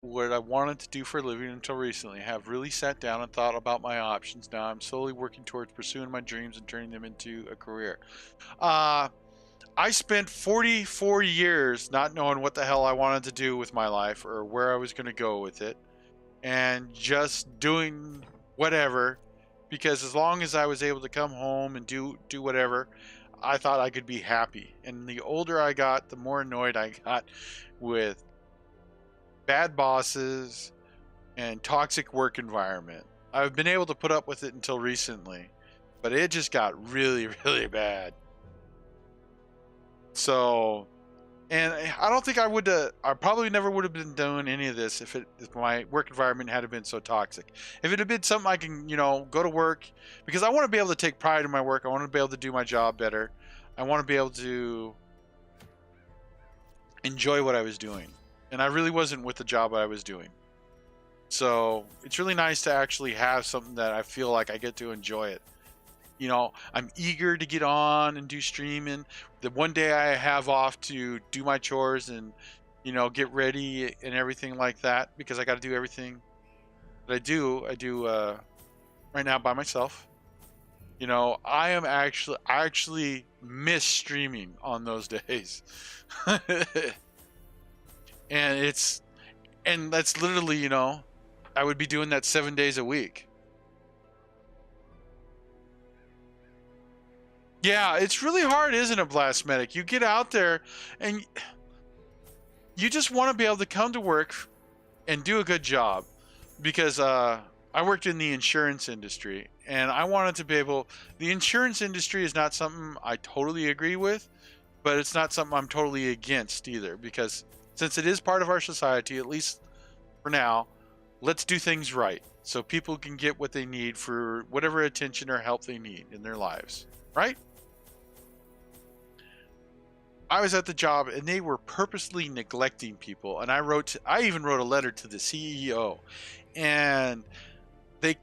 what I wanted to do for a living until recently. I have really sat down and thought about my options. Now I'm slowly working towards pursuing my dreams and turning them into a career. Uh, I spent 44 years not knowing what the hell I wanted to do with my life or where I was going to go with it, and just doing whatever, because as long as I was able to come home and do whatever, I thought I could be happy. And the older I got, the more annoyed I got with bad bosses and toxic work environment. I've been able to put up with it until recently, but it just got really, really bad. So, and I don't think I would. I probably never would have been doing any of this if my work environment had been so toxic. If it had been something I can, go to work, because I want to be able to take pride in my work. I want to be able to do my job better. I want to be able to enjoy what I was doing, and I really wasn't with the job I was doing. So it's really nice to actually have something that I feel like I get to enjoy it. I'm eager to get on and do streaming. The one day I have off to do my chores and, get ready and everything like that, because I got to do everything that I do right now by myself. I actually miss streaming on those days. and and that's literally, I would be doing that 7 days a week. Yeah, it's really hard, isn't it, Blast Medic? You get out there and you just want to be able to come to work and do a good job, because I worked in the insurance industry, and I wanted to be able. The insurance industry is not something I totally agree with, but it's not something I'm totally against either, because since it is part of our society, at least for now, let's do things right so people can get what they need for whatever attention or help they need in their lives, right? I was at the job and they were purposely neglecting people, and I even wrote a letter to the CEO, and they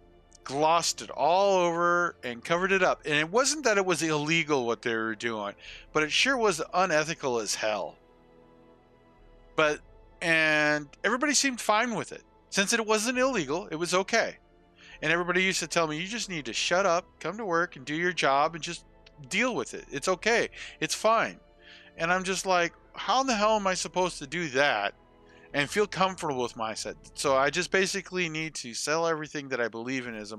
glossed it all over and covered it up. And it wasn't that it was illegal what they were doing, but it sure was unethical as hell. But and everybody seemed fine with it. Since it wasn't illegal, it was okay. And everybody used to tell me, you just need to shut up, come to work and do your job and just deal with it. It's okay. It's fine. And I'm just like, how in the hell am I supposed to do that and feel comfortable with myself? So I just basically need to sell everything that I believe in as a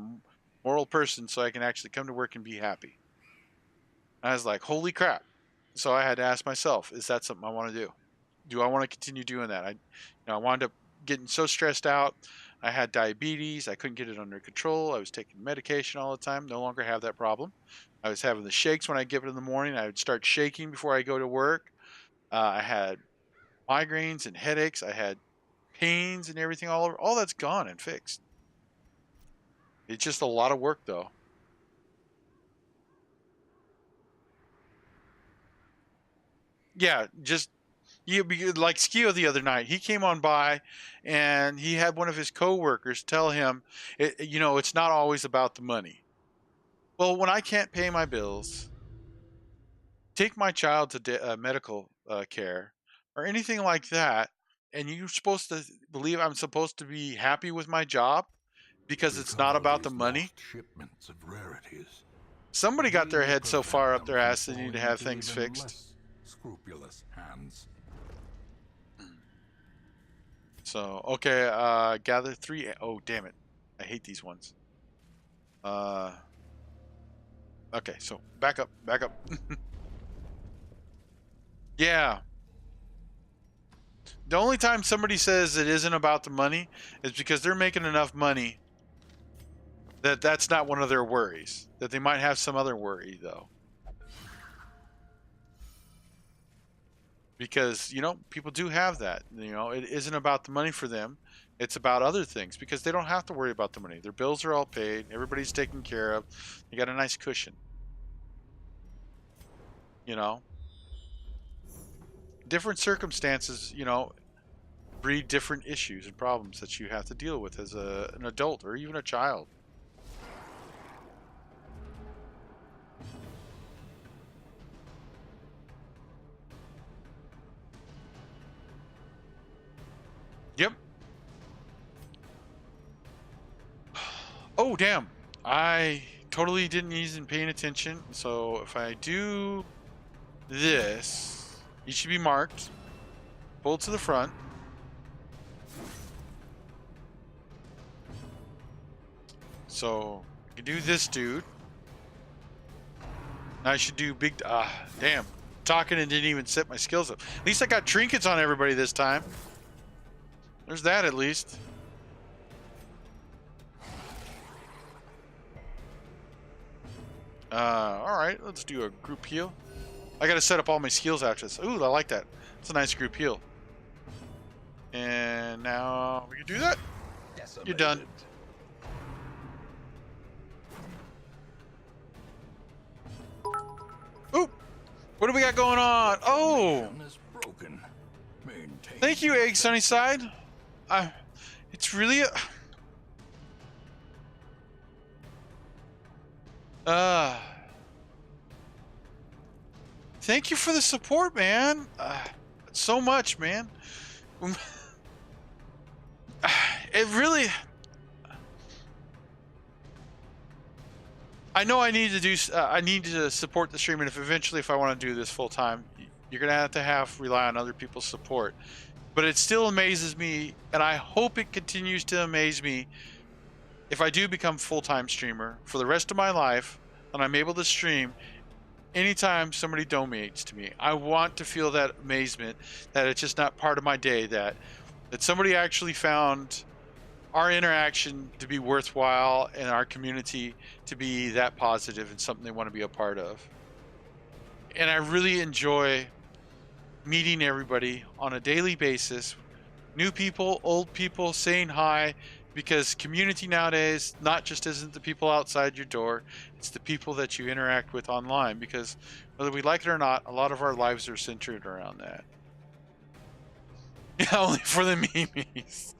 moral person so I can actually come to work and be happy. I was like, holy crap. So I had to ask myself, is that something I want to do? Do I want to continue doing that? I wound up getting so stressed out. I had diabetes. I couldn't get it under control. I was taking medication all the time. No longer have that problem. I was having the shakes when I get up in the morning. I would start shaking before I go to work. I had migraines and headaches. I had pains and everything all over. All that's gone and fixed. It's just a lot of work, though. Yeah, just like Skio the other night. He came on by, and he had one of his coworkers tell him, it's not always about the money. Well, when I can't pay my bills, take my child to medical care, or anything like that, and you're supposed to believe I'm supposed to be happy with my job because it's not Recover about the these money. lost shipments of rarities. Somebody got their We will head so prevent far up them their from ass they need to falling have into things even fixed. less scrupulous hands. So, okay, gather three. Oh, damn it. I hate these ones. Uh, okay, so back up, back up. Yeah. The only time somebody says it isn't about the money is because they're making enough money that that's not one of their worries. That they might have some other worry, though. Because, people do have that. It isn't about the money for them. It's about other things, because they don't have to worry about the money. Their bills are all paid. Everybody's taken care of. They got a nice cushion. You know, different circumstances, breed different issues and problems that you have to deal with as an adult or even a child. Yep. Oh, damn. I totally didn't even paying attention. So if I do this, you should be marked. Pull to the front. So I can do this dude. I should do big. Damn. Talking and didn't even set my skills up. At least I got trinkets on everybody this time. There's that at least. Alright, let's do a group heal. I gotta set up all my skills after this. Ooh, I like that. It's a nice group heal. And now we can do that. You're done. Oop! What do we got going on? Oh! Thank you, Egg Sunnyside. It's really thank you for the support, man. So much, man. It really... I know I need to do. I need to support the stream, and if I want to do this full time, you're gonna have to rely on other people's support. But it still amazes me, and I hope it continues to amaze me if I do become full-time streamer for the rest of my life, and I'm able to stream anytime somebody donates to me. I want to feel that amazement that it's just not part of my day, that somebody actually found our interaction to be worthwhile and our community to be that positive and something they want to be a part of. And I really enjoy meeting everybody on a daily basis, new people, old people, saying hi, because community nowadays not just isn't the people outside your door, it's the people that you interact with online, because whether we like it or not, a lot of our lives are centered around that. Yeah, only for the memes.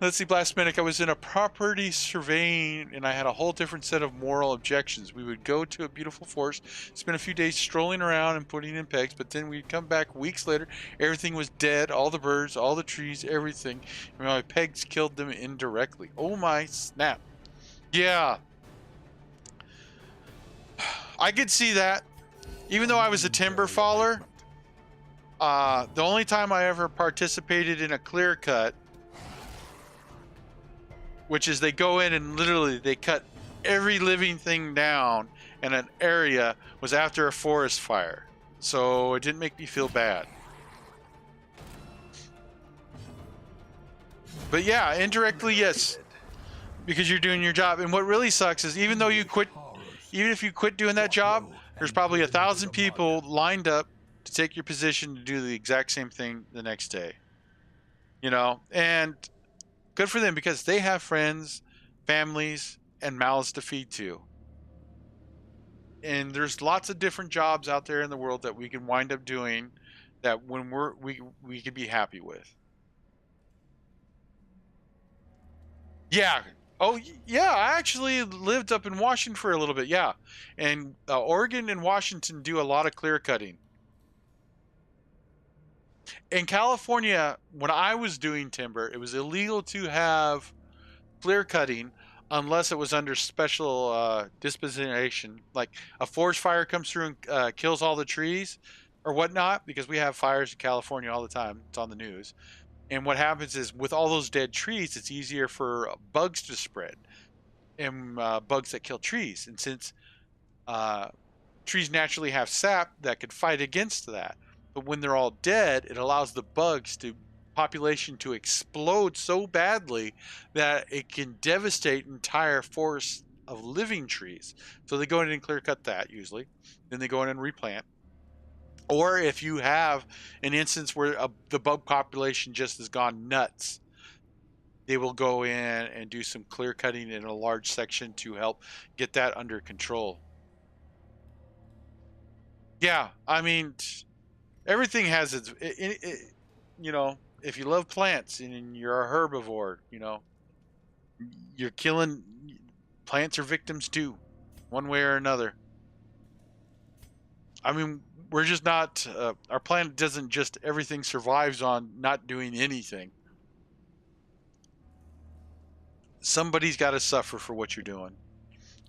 Let's see, Blast Medic, I was in a property surveying and I had a whole different set of moral objections. We would go to a beautiful forest, spend a few days strolling around and putting in pegs, but then we'd come back weeks later, everything was dead, all the birds, all the trees, everything. And my pegs killed them indirectly. Oh my snap. Yeah. I could see that. Even though I was a timber faller, the only time I ever participated in a clear cut, which is they go in and literally they cut every living thing down in an area, was after a forest fire. So it didn't make me feel bad. But yeah, indirectly, yes, because you're doing your job. And what really sucks is even if you quit doing that job, there's probably 1,000 people lined up to take your position to do the exact same thing the next day. You know, and good for them, because they have friends, families, and mouths to feed too. And there's lots of different jobs out there in the world that we can wind up doing that when we can be happy with. Yeah. Oh, yeah. I actually lived up in Washington for a little bit. Yeah. And Oregon and Washington do a lot of clear cutting. In California, when I was doing timber, it was illegal to have clear cutting unless it was under special dispensation, like a forest fire comes through and kills all the trees or whatnot, because we have fires in California all the time. It's on the news. And what happens is, with all those dead trees, it's easier for bugs to spread, and bugs that kill trees. And since trees naturally have sap that could fight against that, but when they're all dead, it allows the population to explode so badly that it can devastate entire forests of living trees. So they go in and clear cut that usually. Then they go in and replant. Or if you have an instance where the bug population just has gone nuts, they will go in and do some clear cutting in a large section to help get that under control. Yeah, I mean, everything has its, you know, if you love plants and you're a herbivore, you know, you're killing, plants are victims too, one way or another. I mean, we're just not, our planet doesn't just, everything survives on not doing anything. somebody's got to suffer for what you're doing.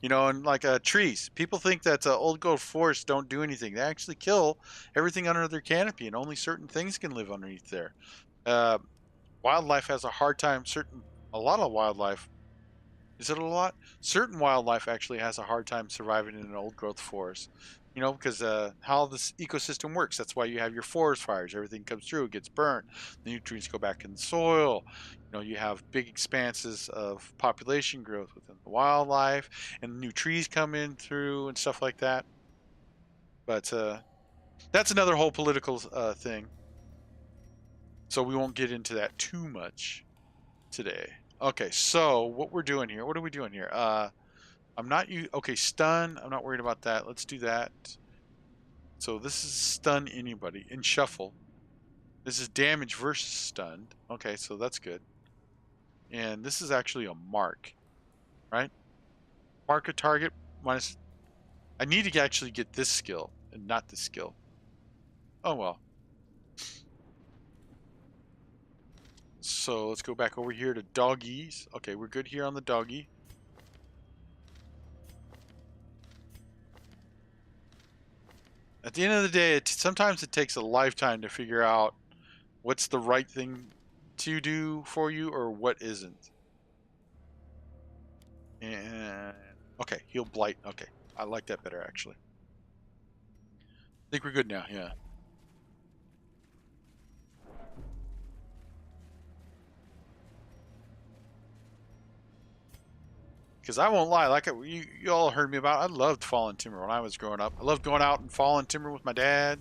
You know, and like trees, people think that old growth forests don't do anything. They actually kill everything under their canopy, and only certain things can live underneath there. Uh, Wildlife has a hard time. A lot of wildlife. Is it a lot? Certain wildlife actually has a hard time surviving in an old growth forest. You know, because how this ecosystem works. That's why you have your forest fires. Everything comes through, it gets burnt. The nutrients go back in the soil. You know, you have big expanses of population growth within the wildlife, and new trees come in through and stuff like that. But that's another whole political thing. So we won't get into that too much today. Okay, so what we're doing here, what are we doing here? Okay, stun, I'm not worried about that. Let's do that. So this is stun anybody. In shuffle. This is damage versus stunned. Okay, so that's good. And this is actually a mark, right? Mark a target minus... I need to actually get this skill and not this skill. Oh well. So let's go back over here to doggies. Okay, we're good here on the doggy. At the end of the day, sometimes it takes a lifetime to figure out what's the right thing to do for you or what isn't. And okay, heal blight. Okay, I like that better actually. I think we're good now. Yeah. Because I won't lie, like you all heard me about, I loved falling timber when I was growing up. I loved going out and falling timber with my dad.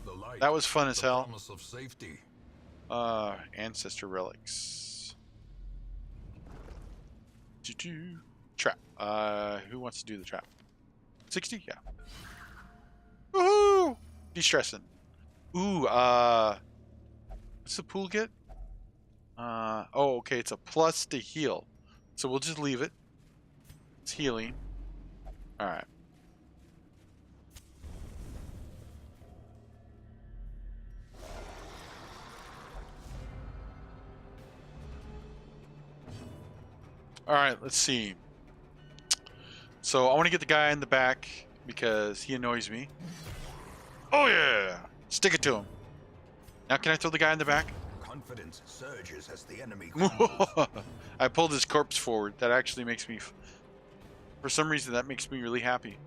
The light, That was fun as the hell. promise of safety. Ancestor relics. Trap. Who wants to do the trap? 60? Yeah. Woohoo! De-stressing. Ooh, what's the pool get? Oh, okay, it's a plus to heal. So we'll just leave it. It's healing. Alright. Alright, let's see. So I want to get the guy in the back because he annoys me. Oh yeah! Stick it to him. Now can I throw the guy in the back? Confidence surges as the enemy crumbles. I pulled his corpse forward. That actually makes me... For some reason, that makes me really happy.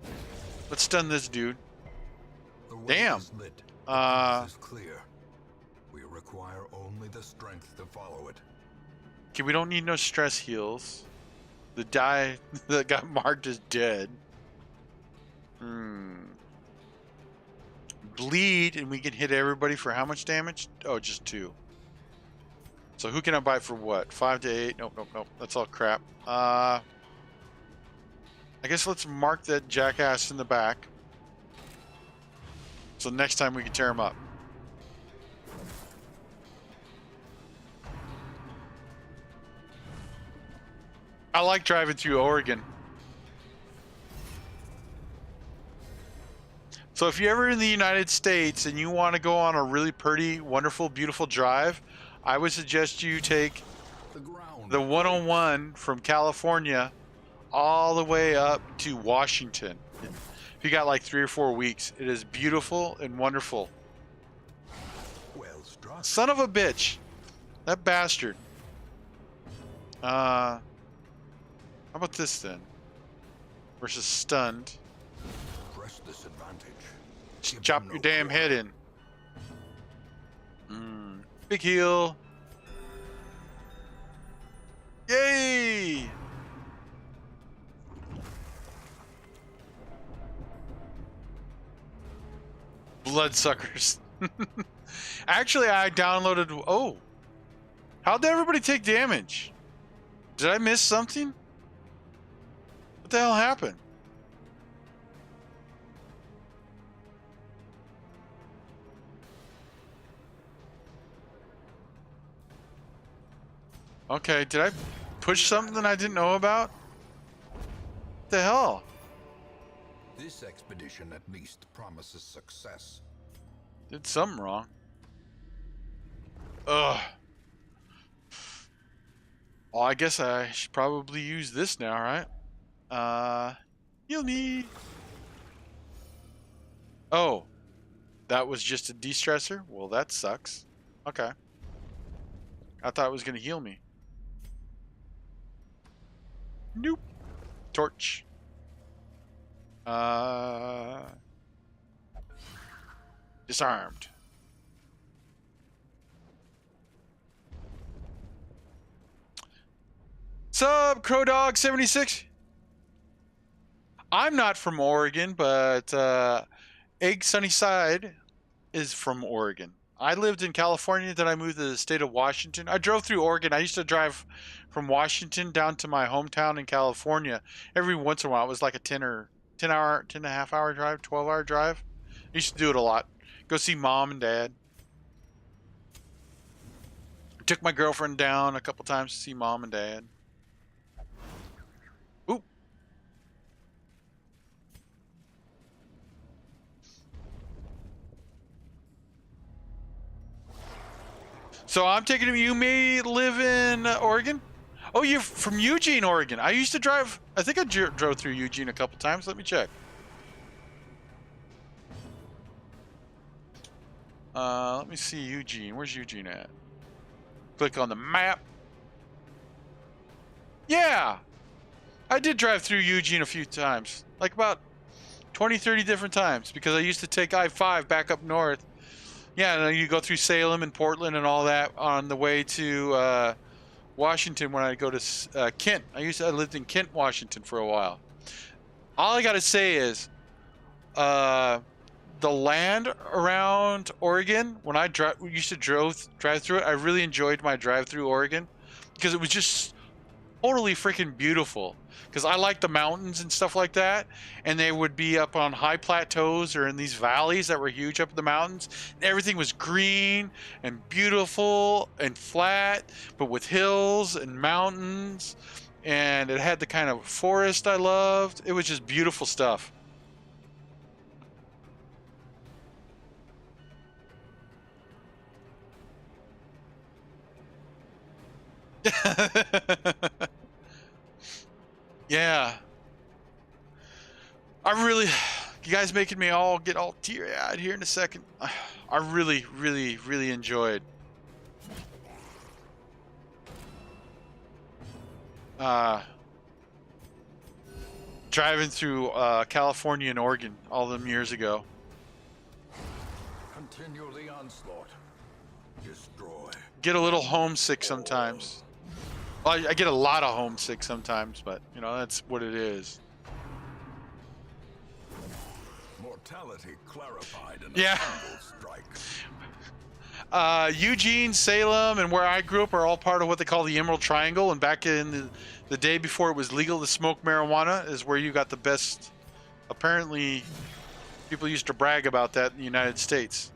Let's stun this dude. The way Damn. is lit. The path is clear. We require only the strength to follow it. Okay, we don't need no stress heals. The guy that got marked as dead. Bleed, and we can hit everybody for how much damage? Oh, just 2. So who can I buy for what? 5 to 8? Nope, nope, nope. That's all crap. I guess let's mark that jackass in the back. So next time we can tear him up. I like driving through Oregon. So if you're ever in the United States and you want to go on a really pretty, wonderful, beautiful drive, I would suggest you take the 101 from California all the way up to Washington. If you got like 3 or 4 weeks, it is beautiful and wonderful. Well struck. Son of a bitch. That bastard. How about this then? Versus stunned. Press this advantage. Just chop your damn head in. Big heal. Yay! Bloodsuckers. Actually, I downloaded... Oh. How'd everybody take damage? Did I miss something? What the hell happened? Okay, did I push something I didn't know about? What the hell? This expedition at least promises success. Did something wrong. Ugh. Oh, I guess I should probably use this now, right? Heal me. Oh, that was just a de-stressor? Well, that sucks. Okay. I thought it was going to heal me. Nope. Torch. Disarmed. Sub Crow Dog 76. I'm not from Oregon, but Egg Sunnyside is from Oregon. I lived in California, then I moved to the state of Washington. I drove through Oregon. I used to drive from Washington down to my hometown in California every once in a while. It was like a 10 and a half hour drive, 12-hour drive. I used to do it a lot. Go see mom and dad. Took my girlfriend down a couple times to see mom and dad. Oop. So I'm taking it you may live in Oregon? Oh, you're from Eugene, Oregon. I used to drive, I think I drove through Eugene a couple times. Let me check. Let me see Eugene. Where's Eugene at? Click on the map. Yeah, I did drive through Eugene a few times. Like about 20, 30 different times because I used to take I-5 back up north. Yeah, and you go through Salem and Portland and all that on the way to Washington when I go to Kent. I lived in Kent, Washington for a while. All I got to say is the land around Oregon, when I used to drive through it, I really enjoyed my drive through Oregon because it was just totally freaking beautiful. Because I like the mountains and stuff like that, and they would be up on high plateaus or in these valleys that were huge up in the mountains. And everything was green and beautiful and flat, but with hills and mountains, and it had the kind of forest I loved. It was just beautiful stuff. Yeah. You guys making me all get all teary-eyed here in a second. I really, really, really enjoyed driving through California and Oregon all them years ago. Continue the onslaught. Destroy. Get a little homesick sometimes. Well, I get a lot of homesick sometimes, but you know, that's what it is. Mortality clarified in Yeah. a single strike. Eugene, Salem, and where I grew up are all part of what they call the Emerald Triangle. And back in the day before it was legal to smoke marijuana is where you got the best. Apparently, people used to brag about that in the United States.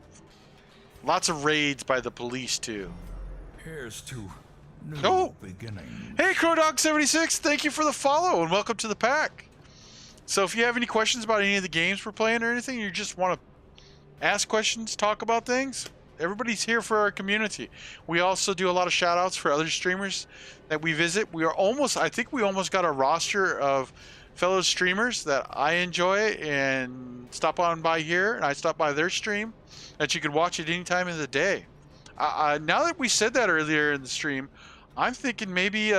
Lots of raids by the police, too. Here's to Oh! beginning. Hey, CrowDog76, thank you for the follow and welcome to the pack. So if you have any questions about any of the games we're playing or anything, you just want to ask questions, talk about things, everybody's here for our community. We also do a lot of shout outs for other streamers that we visit. I think we almost got a roster of fellow streamers that I enjoy and stop on by here, and I stop by their stream that you could watch at any time of the day. Now that we said that earlier in the stream, I'm thinking maybe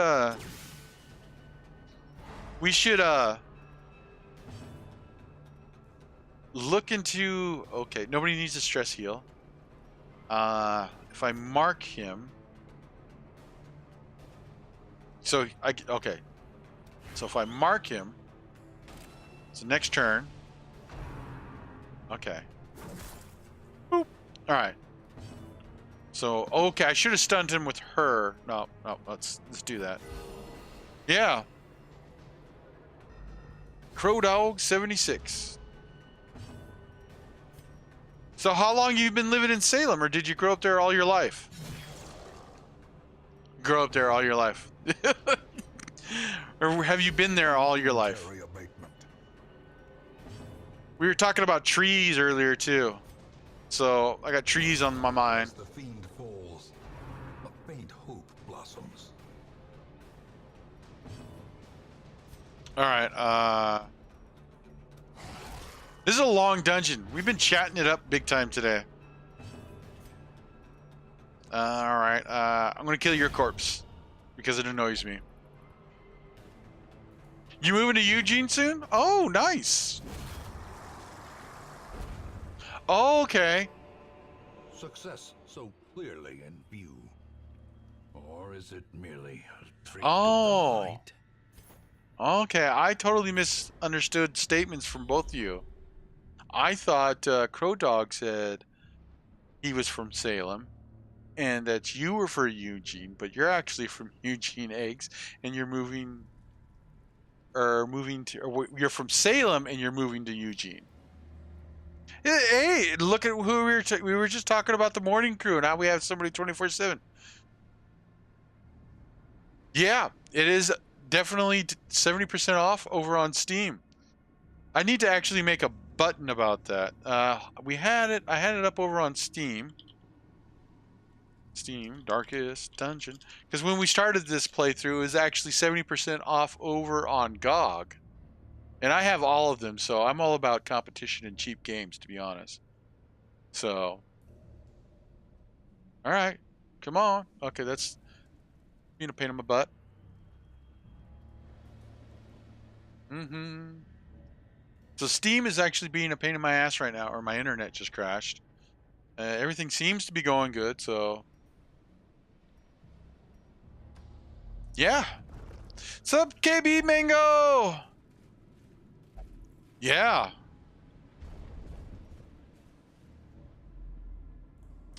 we should look into. Okay, nobody needs a stress heal. If I mark him, so okay. So if I mark him, so next turn. Okay. Boop. All right. So okay, I should have stunned him with her. No, let's do that. Yeah. CrowDog76. So how long you been living in Salem, or did you grow up there all your life? Grow up there all your life. Or have you been there all your life? We were talking about trees earlier too. So I got trees on my mind. As the fiend falls, a faint hope blossoms. All right. This is a long dungeon. We've been chatting it up big time today. All right. I'm gonna kill your corpse because it annoys me. You moving to Eugene soon? Oh, nice. Oh, okay. Success so clearly in view. Or is it merely a trick Oh. of the light? Okay, I totally misunderstood statements from both of you. I thought Crow Dog said he was from Salem and that you were for Eugene, but you're actually from Eugene Eggs and you're moving you're from Salem and you're moving to Eugene. Hey, look at who we were just talking about the morning crew. Now we have somebody 24/7. Yeah, it is definitely 70% off over on Steam. I need to actually make a button about that. I had it up over on Steam. Steam Darkest Dungeon, because when we started this playthrough, it was actually 70% off over on GOG, and I have all of them, so I'm all about competition and cheap games, to be honest. So, all right, come on. Okay, that's being a pain in my butt. So Steam is actually being a pain in my ass right now, or my internet just crashed. Everything seems to be going good, so yeah. Sup, KB Mango? Yeah.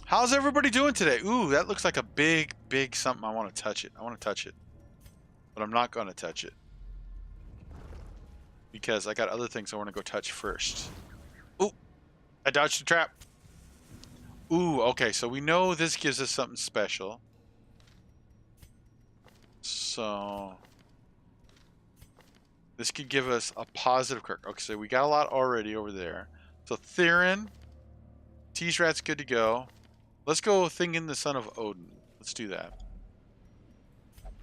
How's everybody doing today? Ooh, that looks like a big, big something. I want to touch it. I want to touch it. But I'm not going to touch it. Because I got other things I want to go touch first. Ooh, I dodged a trap. Ooh, okay, so we know this gives us something special. So this could give us a positive quirk. Okay, so we got a lot already over there. So Theron, Tease-Rat's good to go. Let's go Thinking the Son of Odin. Let's do that.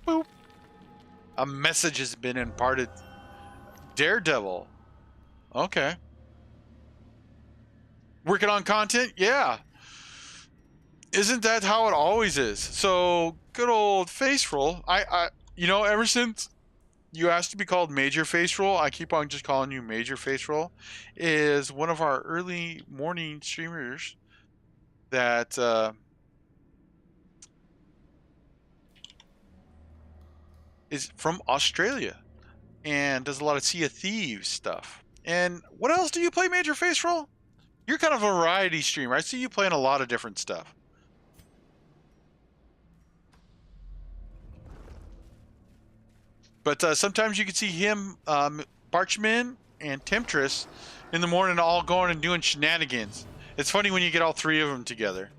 Boop. A message has been imparted. Daredevil. Okay. Working on content? Yeah. Isn't that how it always is? So, good old Face Roll. You know, ever since you asked to be called Major Face Roll, I keep on just calling you Major Face Roll, is one of our early morning streamers that is from Australia and does a lot of Sea of Thieves stuff. And what else do you play, Major Face Roll? You're kind of a variety streamer. I see you playing a lot of different stuff. But sometimes you can see him, Barchman, and Temptress in the morning all going and doing shenanigans. It's funny when you get all three of them together.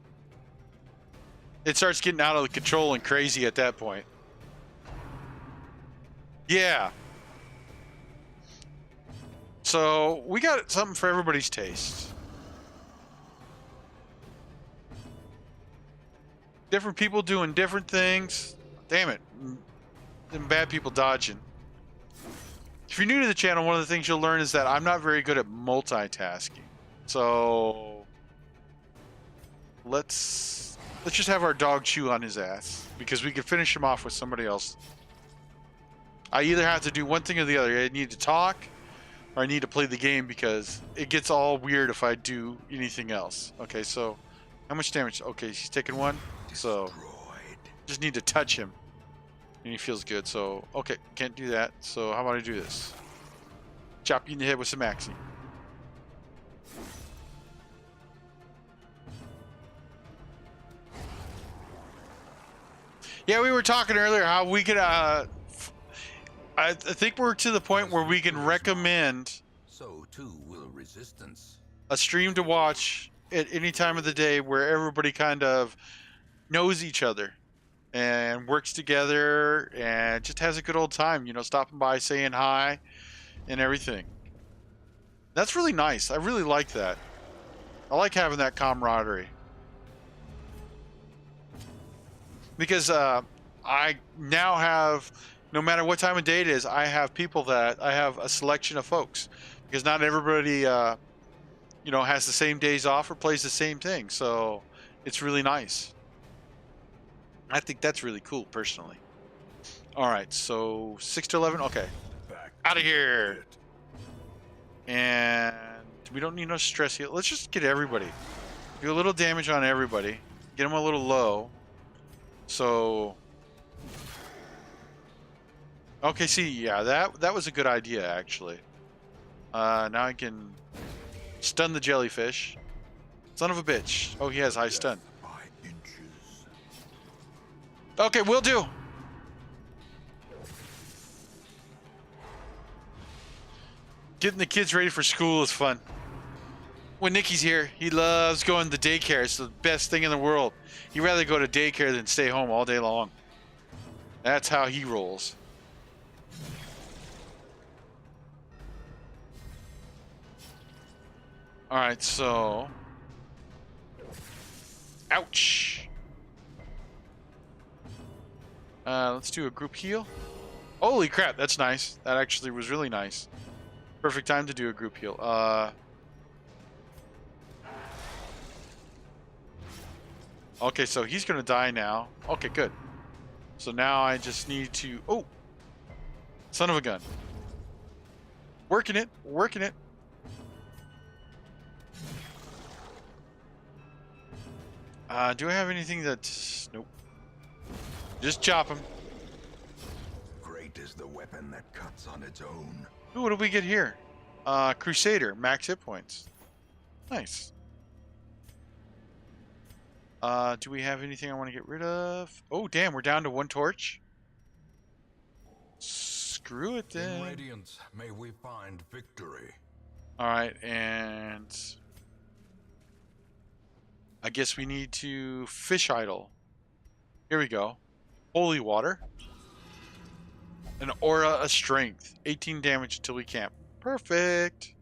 It starts getting out of control and crazy at that point. Yeah. So we got something for everybody's taste. Different people doing different things. Damn it. Them bad people dodging. If you're new to the channel, one of the things you'll learn is that I'm not very good at multitasking. So let's just have our dog chew on his ass, because we can finish him off with somebody else. I either have to do one thing or the other. I need to talk or I need to play the game, because it gets all weird if I do anything else. Okay, so how much damage? Okay, he's taking one. So just need to touch him and he feels good. So okay, can't do that. So how about I do this? Chop you in the head with some axing. Yeah, we were talking earlier how we could I think we're to the point where we can recommend So too will resistance. a stream to watch at any time of the day where everybody kind of knows each other and works together and just has a good old time, you know, stopping by, saying hi and everything. That's really nice. I really like that. I like having that camaraderie. Because I now have, no matter what time of day it is, I have people that I have a selection of folks because not everybody, you know, has the same days off or plays the same thing. So it's really nice. I think that's really cool, personally. All right, so 6 to 11. Okay, Back out of to here. it. And we don't need no stress heal. Let's just get everybody. Do a little damage on everybody. Get them a little low. So, okay, see, yeah, that was a good idea, actually. Now I can stun the jellyfish. Son of a bitch. Oh, he has high stun. By inches. Okay, will do. Getting the kids ready for school is fun. When Nikki's here, he loves going to daycare. It's the best thing in the world. He'd rather go to daycare than stay home all day long. That's how he rolls. All right, so... Ouch. Let's do a group heal. Holy crap, that's nice. That actually was really nice. Perfect time to do a group heal. Okay, so he's gonna die now. Okay, good. So now I just need to... Oh! Son of a gun. Working it. Working it. Do I have anything that... Nope. Just chop him. Great is the weapon that cuts on its own. Ooh, what do we get here? Crusader. Max hit points. Nice. Do we have anything I want to get rid of? Oh, damn, we're down to 1 torch. Screw it then. In radiance, may we find victory. Alright, and... I guess we need to fish idol. Here we go. Holy water. An aura of strength. 18 damage until we camp. Perfect.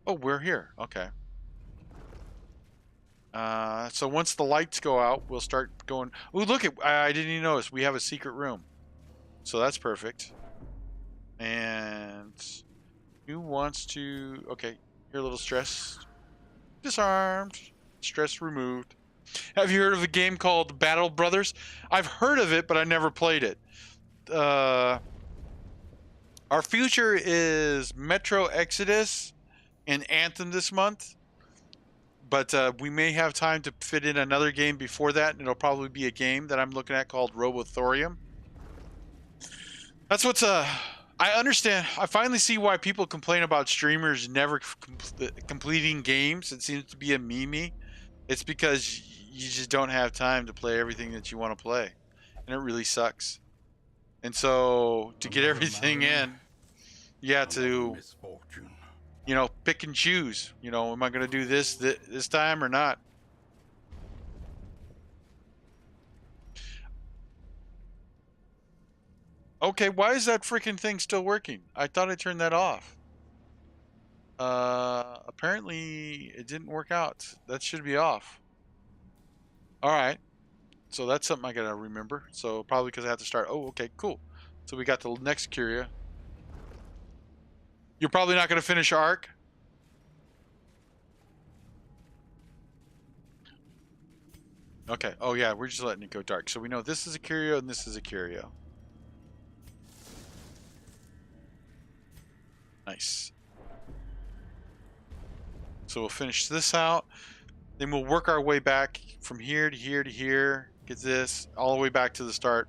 Oh, we're here. Okay. So once the lights go out, we'll start going... Oh, look, I didn't even notice. We have a secret room. So that's perfect. And... Who wants to... Okay, you're a little stressed. Disarmed. Stress removed. Have you heard of a game called Battle Brothers? I've heard of it, but I never played it. Our future is Metro Exodus and Anthem this month. But we may have time to fit in another game before that, and it'll probably be a game that I'm looking at called Robothorium. That's what's... I understand. I finally see why people complain about streamers never completing games. It seems to be a meme. It's because you just don't have time to play everything that you want to play. And it really sucks. And so, to get everything in, you have to, you know, pick and choose. You know, am I going to do this time or not? Okay, why is that freaking thing still working? I thought I turned that off. Apparently it didn't work out. That should be off. Alright. So that's something I gotta remember. So probably because I have to start. Oh, okay, cool. So we got the next Curia. You're probably not gonna finish Arc. Okay. Oh yeah, we're just letting it go dark. So we know this is a Curio and this is a Curio. Nice. So we'll finish this out. Then we'll work our way back from here to here to here. Get this all the way back to the start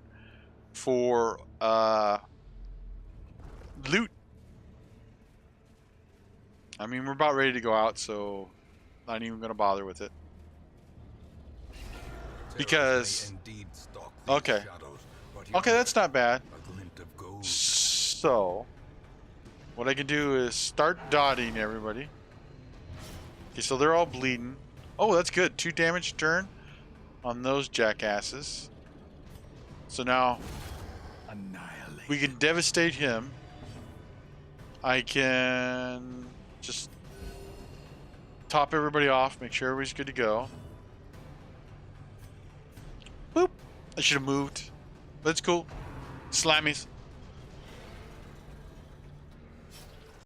for loot. I mean, we're about ready to go out, so not even going to bother with it. Because... Okay. Okay, that's not bad. So... What I can do is start dotting everybody. Okay, so they're all bleeding. Oh, that's good. 2 damage turn on those jackasses. So now we can devastate him. I can just top everybody off, make sure everybody's good to go. Boop. I should have moved. But it's cool. Slammies.